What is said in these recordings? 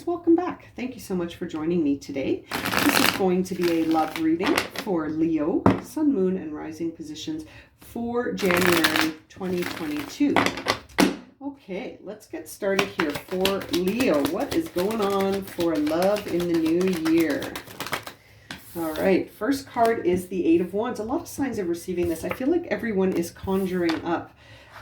welcome back. Thank you so much for joining me today. This is going to be a love reading for Leo, Sun, Moon, and Rising positions for January 2022. Okay, let's get started here for Leo. What is going on for love in the new year? All right, first card is the Eight of Wands. A lot of signs of receiving this. I feel like everyone is conjuring up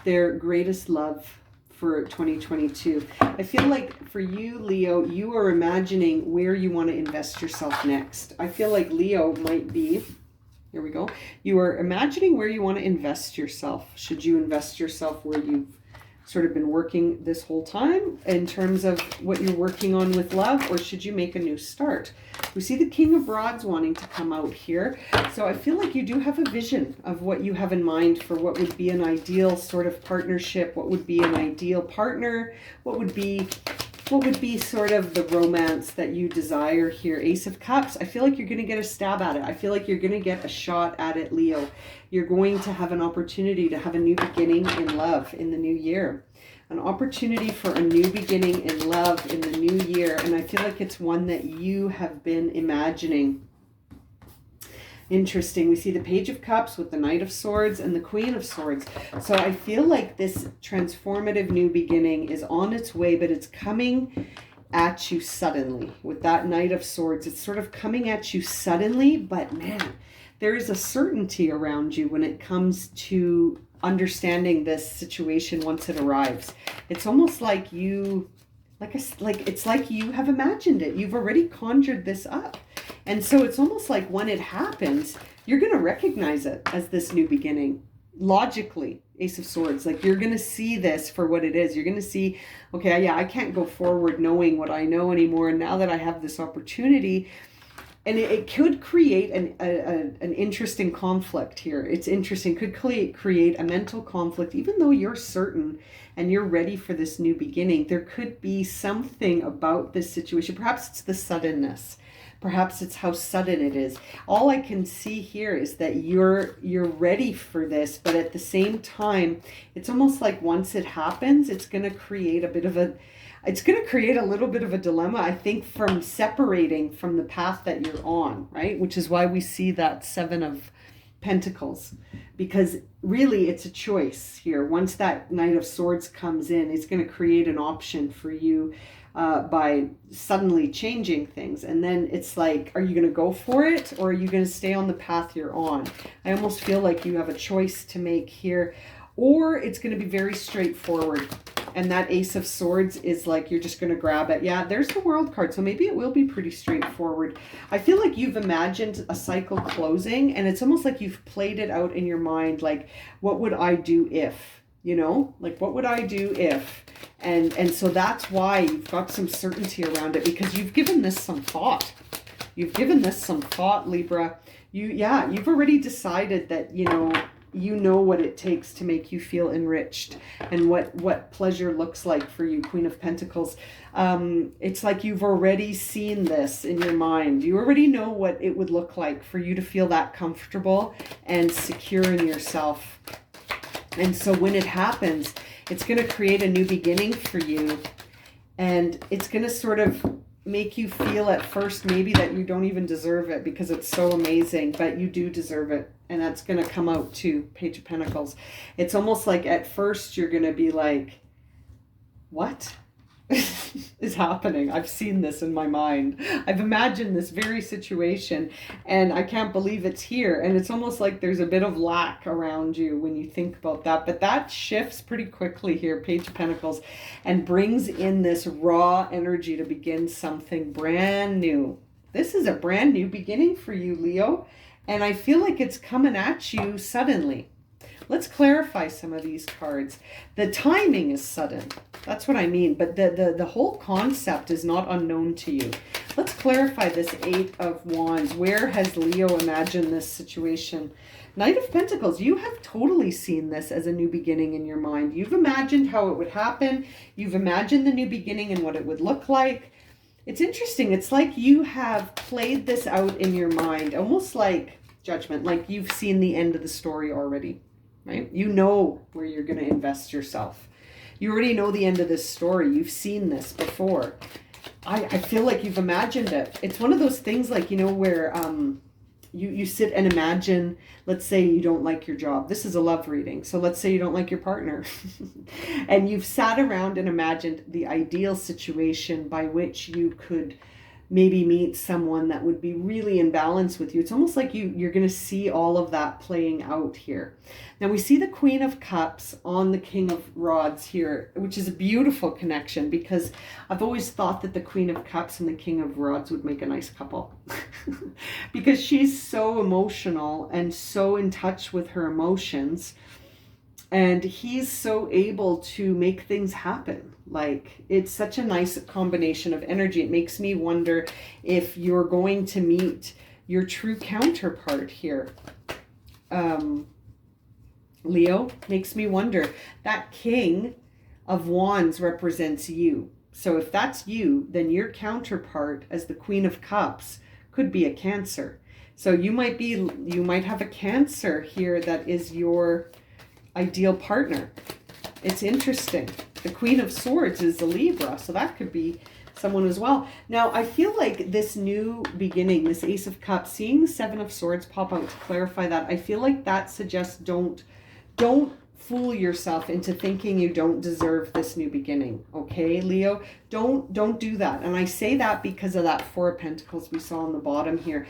their greatest love for 2022. I feel like for you, Leo, you are imagining where you want to invest yourself next. I feel like Leo might be, here we go, you are imagining where you want to invest yourself. Should you invest yourself where you've sort of been working this whole time in terms of what you're working on with love, or should you make a new start? We see the King of Rods wanting to come out here. So I feel like you do have a vision of what you have in mind for what would be an ideal sort of partnership, what would be an ideal partner, what would be sort of the romance that you desire here. Ace of Cups, I feel like you're going to get a stab at it. I feel like you're going to get a shot at it, Leo. You're going to have an opportunity to have a new beginning in love in the new year. An opportunity for a new beginning in love in the new year. And I feel like it's one that you have been imagining. Interesting. We see the Page of Cups with the Knight of Swords and the Queen of Swords. So I feel like this transformative new beginning is on its way, but it's coming at you suddenly. With that Knight of Swords, it's sort of coming at you suddenly, but man, there is a certainty around you when it comes to understanding this situation once it arrives. It's almost like you, it's like you have imagined it. You've already conjured this up. And so it's almost like when it happens, you're going to recognize it as this new beginning. Logically, Ace of Swords, like you're going to see this for what it is. You're going to see, okay, yeah, I can't go forward knowing what I know anymore. And now that I have this opportunity, and it could create an interesting conflict here. It's interesting. Could create a mental conflict, even though you're certain and you're ready for this new beginning. There could be something about this situation. Perhaps it's the suddenness. Perhaps it's how sudden it is. All I can see here is that you're ready for this, but at the same time, it's almost like once it happens, it's going to create a little bit of a dilemma, I think, from separating from the path that you're on, right? Which is why we see that Seven of Pentacles, because really it's a choice here. Once that Knight of Swords comes in, it's going to create an option for you by suddenly changing things. And then it's like, are you going to go for it, or are you going to stay on the path you're on? I almost feel like you have a choice to make here, or it's going to be very straightforward. And that Ace of Swords is like, you're just going to grab it. Yeah, there's the World card. So maybe it will be pretty straightforward. I feel like you've imagined a cycle closing, and it's almost like you've played it out in your mind. Like, what would I do if, like, what would I do if? And so that's why you've got some certainty around it, because you've given this some thought. You've given this some thought, Libra. You've already decided that, you know what it takes to make you feel enriched, and what pleasure looks like for you, Queen of Pentacles. It's like you've already seen this in your mind. You already know what it would look like for you to feel that comfortable and secure in yourself. And so when it happens, it's going to create a new beginning for you, and it's going to sort of make you feel at first maybe that you don't even deserve it because it's so amazing, but you do deserve it. And that's going to come out too, Page of Pentacles. It's almost like at first you're going to be like, what is happening? I've seen this in my mind. I've imagined this very situation, and I can't believe it's here. And it's almost like there's a bit of lack around you when you think about that. But that shifts pretty quickly here, Page of Pentacles, and brings in this raw energy to begin something brand new. This is a brand new beginning for you, Leo. And I feel like it's coming at you suddenly. Let's clarify some of these cards. The timing is sudden. That's what I mean. But the whole concept is not unknown to you. Let's clarify this Eight of Wands. Where has Leo imagined this situation? Knight of Pentacles, you have totally seen this as a new beginning in your mind. You've imagined how it would happen. You've imagined the new beginning and what it would look like. It's interesting. It's like you have played this out in your mind, almost like Judgment, like you've seen the end of the story already, right? You know where you're going to invest yourself. You already know the end of this story. You've seen this before. I feel like you've imagined it. It's one of those things like, you know, where you sit and imagine, let's say you don't like your job. This is a love reading. So let's say you don't like your partner. And you've sat around and imagined the ideal situation by which you could maybe meet someone that would be really in balance with you. It's almost like you're going to see all of that playing out here. Now we see the Queen of Cups on the King of Rods here, which is a beautiful connection, because I've always thought that the Queen of Cups and the King of Rods would make a nice couple. Because she's so emotional and so in touch with her emotions. And he's so able to make things happen. Like, it's such a nice combination of energy. It makes me wonder if you're going to meet your true counterpart here. Leo, makes me wonder. That King of Wands represents you. So if that's you, then your counterpart as the Queen of Cups could be a Cancer. So you might have a Cancer here that is your ideal partner. It's interesting. The Queen of Swords is a Libra, so that could be someone as well. Now, I feel like this new beginning, this Ace of Cups, seeing the Seven of Swords pop out to clarify that, I feel like that suggests don't fool yourself into thinking you don't deserve this new beginning. Okay, Leo? Don't do that. And I say that because of that Four of Pentacles we saw on the bottom here.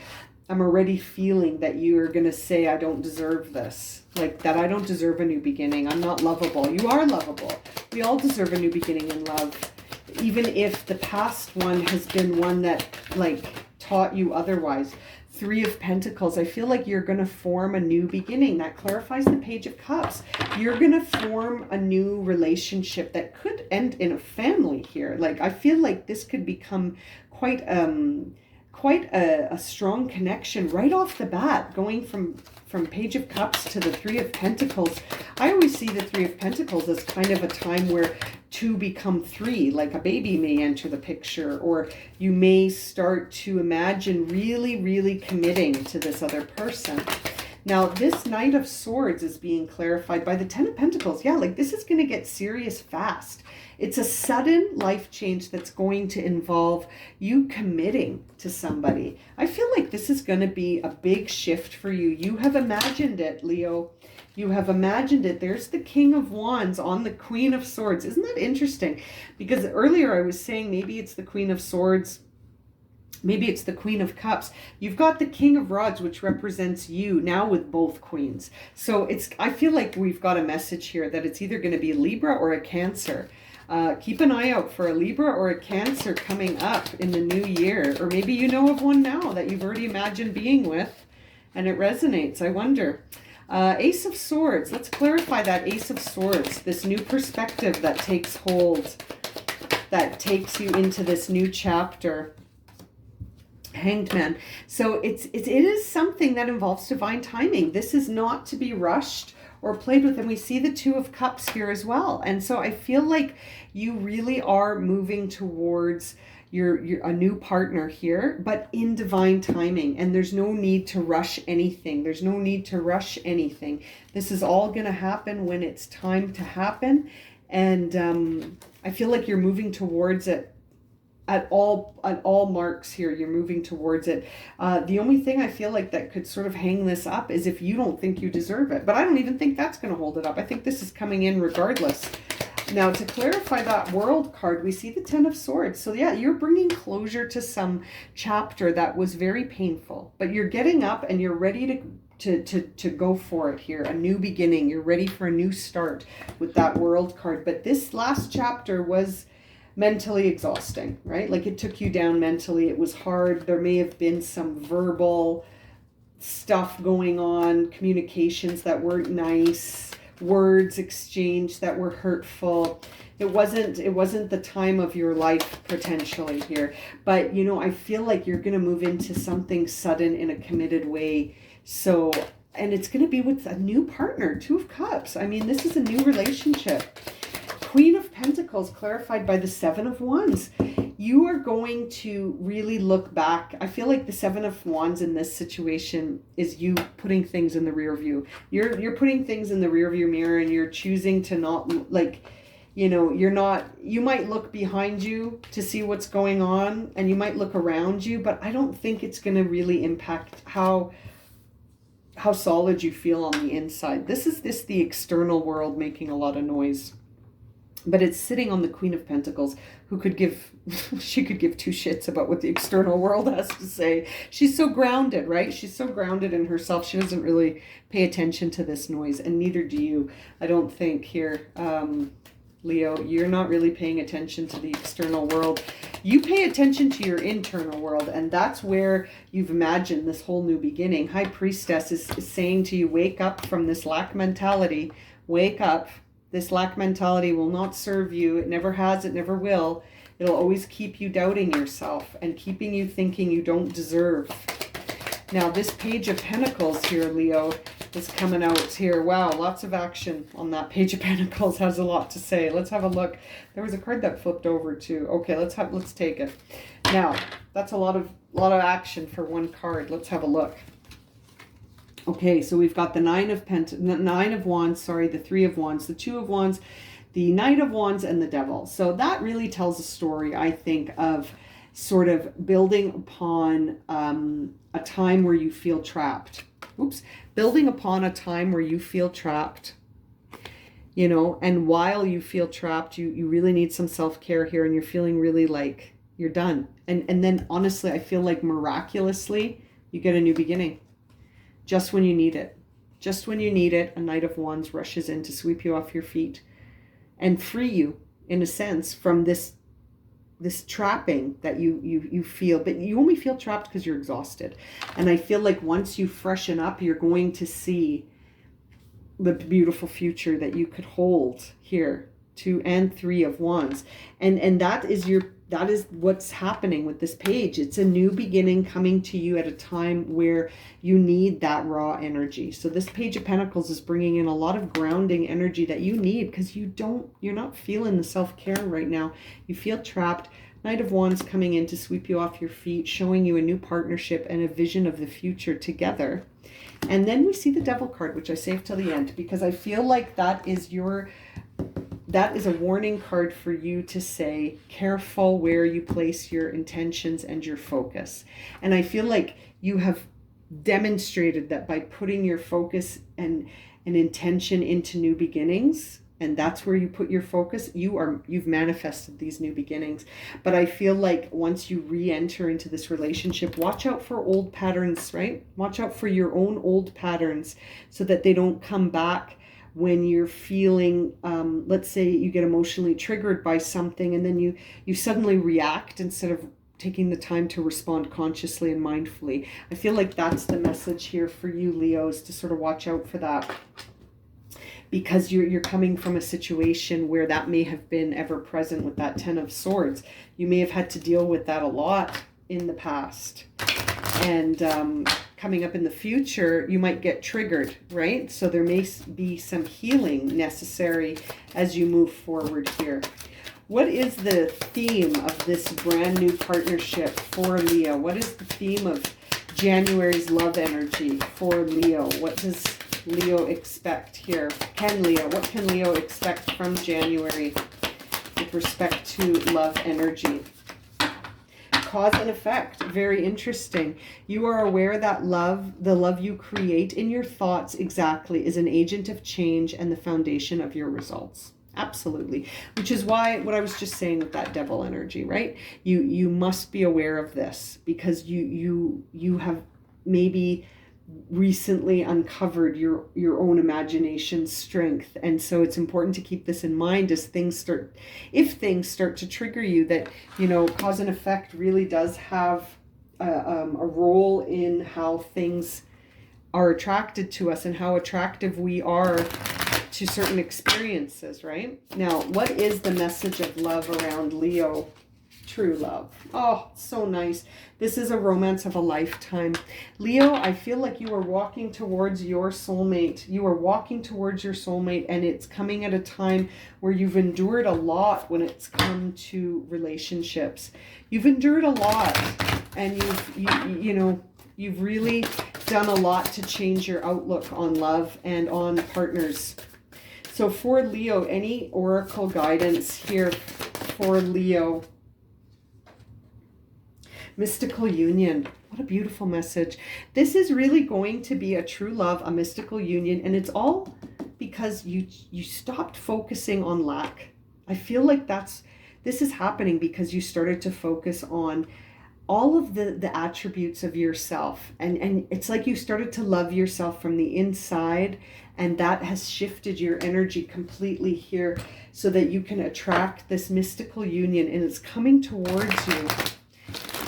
I'm already feeling that you're going to say, I don't deserve this. Like that I don't deserve a new beginning. I'm not lovable. You are lovable. We all deserve a new beginning in love. Even if the past one has been one that like taught you otherwise. Three of Pentacles. I feel like you're going to form a new beginning. That clarifies the Page of Cups. You're going to form a new relationship that could end in a family here. Like I feel like this could become quite a strong connection right off the bat, going from Page of Cups to the Three of Pentacles. I always see the Three of Pentacles as kind of a time where two become three, like a baby may enter the picture, or you may start to imagine really, really committing to this other person. Now, this Knight of Swords is being clarified by the Ten of Pentacles. Yeah, like this is going to get serious fast. It's a sudden life change that's going to involve you committing to somebody. I feel like this is going to be a big shift for you. You have imagined it, Leo. You have imagined it. There's the King of Wands on the Queen of Swords. Isn't that interesting? Because earlier I was saying maybe it's the Queen of Swords. Maybe it's the Queen of Cups. You've got the King of Rods, which represents you now with both queens. So I feel like we've got a message here that it's either going to be Libra or a Cancer. Keep an eye out for a Libra or a Cancer coming up in the new year. Or maybe you know of one now that you've already imagined being with and it resonates. I wonder. Ace of Swords. Let's clarify that Ace of Swords. This new perspective that takes hold, that takes you into this new chapter. Hanged Man. So it is something that involves divine timing. This is not to be rushed or played with. And we see the Two of Cups here as well. And so I feel like you really are moving towards a new partner here, but in divine timing. And there's no need to rush anything. There's no need to rush anything. This is all going to happen when it's time to happen. And I feel like you're moving towards it at all marks here. You're moving towards it. The only thing I feel like that could sort of hang this up is if you don't think you deserve it. But I don't even think that's going to hold it up. I think this is coming in regardless. Now, to clarify that World card, we see the Ten of Swords. So yeah, you're bringing closure to some chapter that was very painful, but you're getting up and you're ready to go for it here. A new beginning. You're ready for a new start with that World card. But this last chapter was mentally exhausting, right? Like it took you down mentally. It was hard. There may have been some verbal stuff going on, communications that weren't nice, words exchanged that were hurtful. It wasn't the time of your life potentially here. But, you know, I feel like you're going to move into something sudden in a committed way. So, and it's going to be with a new partner, Two of Cups. I mean, this is a new relationship. Queen of Pentacles clarified by the Seven of Wands. You are going to really look back. I feel like the Seven of Wands in this situation is you putting things in the rear view. You're putting things in the rear view mirror and you're choosing to not, like, you know, you might look behind you to see what's going on, and you might look around you, but I don't think it's going to really impact how solid you feel on the inside. This is the external world making a lot of noise. But it's sitting on the Queen of Pentacles, who could give, she could give two shits about what the external world has to say. She's so grounded, right? She's so grounded in herself. She doesn't really pay attention to this noise, and neither do you, I don't think, here. Leo, you're not really paying attention to the external world. You pay attention to your internal world, and that's where you've imagined this whole new beginning. High Priestess is saying to you, wake up from this lack mentality. Wake up. This lack mentality will not serve you. It never has. It never will. It'll always keep you doubting yourself and keeping you thinking you don't deserve. Now, this Page of Pentacles here, Leo, is coming out here. Wow, lots of action on that Page of Pentacles. Has a lot to say. Let's have a look. There was a card that flipped over too. Okay, let's take it. Now, that's a lot of action for one card. Let's have a look. Okay, so we've got the Nine of Wands, the Three of Wands, the Two of Wands, the Knight of Wands, and the Devil. So that really tells a story, I think, of sort of building upon a time where you feel trapped. Oops. Building upon a time where you feel trapped, you know, and while you feel trapped, you really need some self-care here, and you're feeling really like you're done. And then honestly, I feel like miraculously, you get a new beginning. Just when you need it. Just when you need it, a Knight of Wands rushes in to sweep you off your feet and free you, in a sense, from this trapping that you feel. But you only feel trapped because you're exhausted. And I feel like once you freshen up, you're going to see the beautiful future that you could hold here. 2 and 3 of Wands. And that is what's happening with this page. It's a new beginning coming to you at a time where you need that raw energy. So this Page of Pentacles is bringing in a lot of grounding energy that you need, because you're not feeling the self-care right now. You feel trapped. Knight of Wands coming in to sweep you off your feet, showing you a new partnership and a vision of the future together. And then we see the Devil card, which I saved till the end, because I feel like that is a warning card for you to say, careful where you place your intentions and your focus. And I feel like you have demonstrated that by putting your focus and an intention into new beginnings, and that's where you put your focus, you've manifested these new beginnings. But I feel like once you re-enter into this relationship, watch out for old patterns, right? Watch out for your own old patterns so that they don't come back when you're feeling, let's say you get emotionally triggered by something, and then you suddenly react instead of taking the time to respond consciously and mindfully. I feel like that's the message here for you, Leos, to sort of watch out for that, because you're coming from a situation where that may have been ever present with that 10 of Swords. You may have had to deal with that a lot in the past. And coming up in the future, you might get triggered, right? So there may be some healing necessary as you move forward here. What is the theme of this brand new partnership for Leo? What is the theme of January's love energy for Leo? What does Leo expect here? What can Leo expect from January with respect to love energy? Cause and effect. Very interesting. You are aware that the love you create in your thoughts exactly is an agent of change and the foundation of your results. Absolutely. Which is why what I was just saying with that Devil energy, right? You must be aware of this, because you have maybe recently uncovered your own imagination strength, and so it's important to keep this in mind if things start to trigger you, that cause and effect really does have a role in how things are attracted to us and how attractive we are to certain experiences, right? Now, what is the message of love around Leo? True love. Oh, so nice. This is a romance of a lifetime. Leo, I feel like you are walking towards your soulmate. You are walking towards your soulmate, and it's coming at a time where you've endured a lot when it's come to relationships. You've endured a lot, and you've really done a lot to change your outlook on love and on partners. So for Leo, any oracle guidance here for Leo? Mystical union. What a beautiful message. This is really going to be a true love, a mystical union, and it's all because you stopped focusing on lack. I feel like this is happening because you started to focus on all of the attributes of yourself, and it's like you started to love yourself from the inside, and that has shifted your energy completely here so that you can attract this mystical union, and it's coming towards you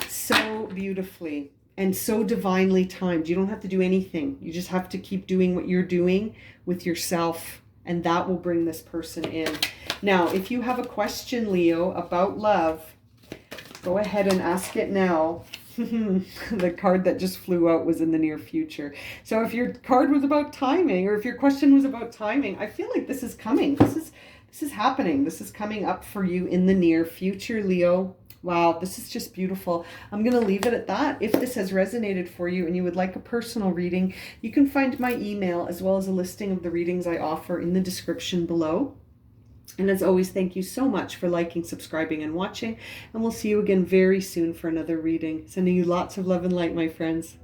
so beautifully and so divinely timed. You don't have to do anything. You just have to keep doing what you're doing with yourself, and that will bring this person in. Now, if you have a question, Leo, about love, go ahead and ask it now. The card that just flew out was in the near future. So if your card was about timing, or if your question was about timing, I feel like this is coming. This is happening. This is coming up for you in the near future, Leo. Wow, this is just beautiful. I'm going to leave it at that. If this has resonated for you and you would like a personal reading, you can find my email as well as a listing of the readings I offer in the description below. And as always, thank you so much for liking, subscribing, and watching. And we'll see you again very soon for another reading. Sending you lots of love and light, my friends.